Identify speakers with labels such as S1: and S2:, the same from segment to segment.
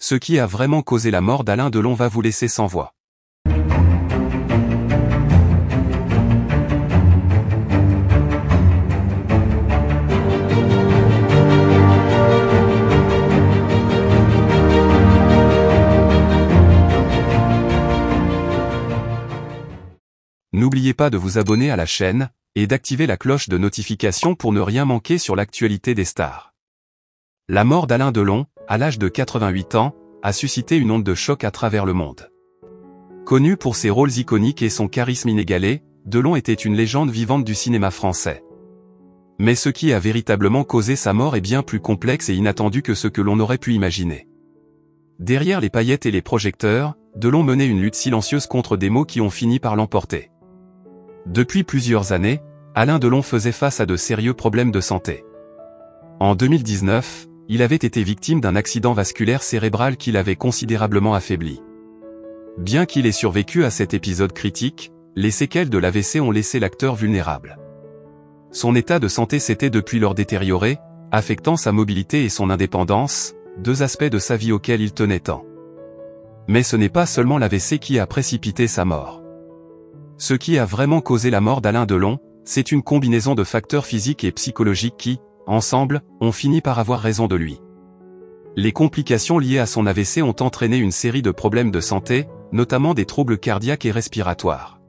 S1: Ce qui a vraiment causé la mort d'Alain Delon va vous laisser sans voix. N'oubliez pas de vous abonner à la chaîne, et d'activer la cloche de notification pour ne rien manquer sur l'actualité des stars. La mort d'Alain Delon, à l'âge de 88 ans, a suscité une onde de choc à travers le monde. Connu pour ses rôles iconiques et son charisme inégalé, Delon était une légende vivante du cinéma français. Mais ce qui a véritablement causé sa mort est bien plus complexe et inattendu que ce que l'on aurait pu imaginer. Derrière les paillettes et les projecteurs, Delon menait une lutte silencieuse contre des maux qui ont fini par l'emporter. Depuis plusieurs années, Alain Delon faisait face à de sérieux problèmes de santé. En 2019, il avait été victime d'un accident vasculaire cérébral qui l'avait considérablement affaibli. Bien qu'il ait survécu à cet épisode critique, les séquelles de l'AVC ont laissé l'acteur vulnérable. Son état de santé s'était depuis lors détérioré, affectant sa mobilité et son indépendance, deux aspects de sa vie auxquels il tenait tant. Mais ce n'est pas seulement l'AVC qui a précipité sa mort. Ce qui a vraiment causé la mort d'Alain Delon, c'est une combinaison de facteurs physiques et psychologiques qui, ensemble, ont fini par avoir raison de lui. Les complications liées à son AVC ont entraîné une série de problèmes de santé, notamment des troubles cardiaques et respiratoires.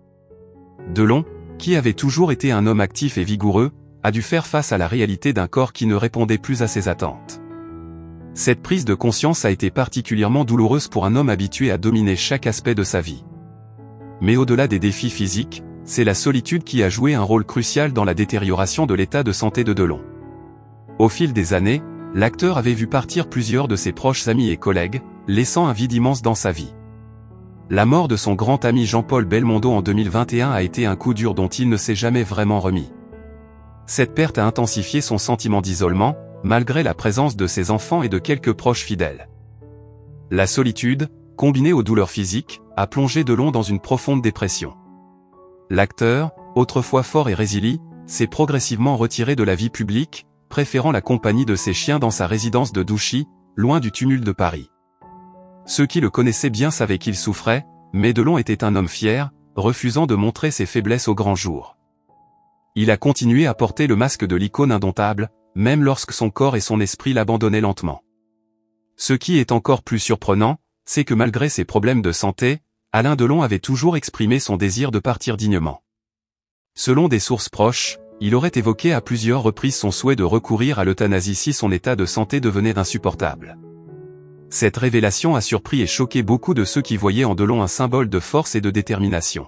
S1: Delon, qui avait toujours été un homme actif et vigoureux, a dû faire face à la réalité d'un corps qui ne répondait plus à ses attentes. Cette prise de conscience a été particulièrement douloureuse pour un homme habitué à dominer chaque aspect de sa vie. Mais au-delà des défis physiques, c'est la solitude qui a joué un rôle crucial dans la détérioration de l'état de santé de Delon. Au fil des années, l'acteur avait vu partir plusieurs de ses proches amis et collègues, laissant un vide immense dans sa vie. La mort de son grand ami Jean-Paul Belmondo en 2021 a été un coup dur dont il ne s'est jamais vraiment remis. Cette perte a intensifié son sentiment d'isolement, malgré la présence de ses enfants et de quelques proches fidèles. La solitude, combinée aux douleurs physiques, a plongé Delon dans une profonde dépression. L'acteur, autrefois fort et résilient, s'est progressivement retiré de la vie publique, préférant la compagnie de ses chiens dans sa résidence de Douchy, loin du tumulte de Paris. Ceux qui le connaissaient bien savaient qu'il souffrait, mais Delon était un homme fier, refusant de montrer ses faiblesses au grand jour. Il a continué à porter le masque de l'icône indomptable, même lorsque son corps et son esprit l'abandonnaient lentement. Ce qui est encore plus surprenant, c'est que malgré ses problèmes de santé, Alain Delon avait toujours exprimé son désir de partir dignement. Selon des sources proches, il aurait évoqué à plusieurs reprises son souhait de recourir à l'euthanasie si son état de santé devenait insupportable. Cette révélation a surpris et choqué beaucoup de ceux qui voyaient en Delon un symbole de force et de détermination.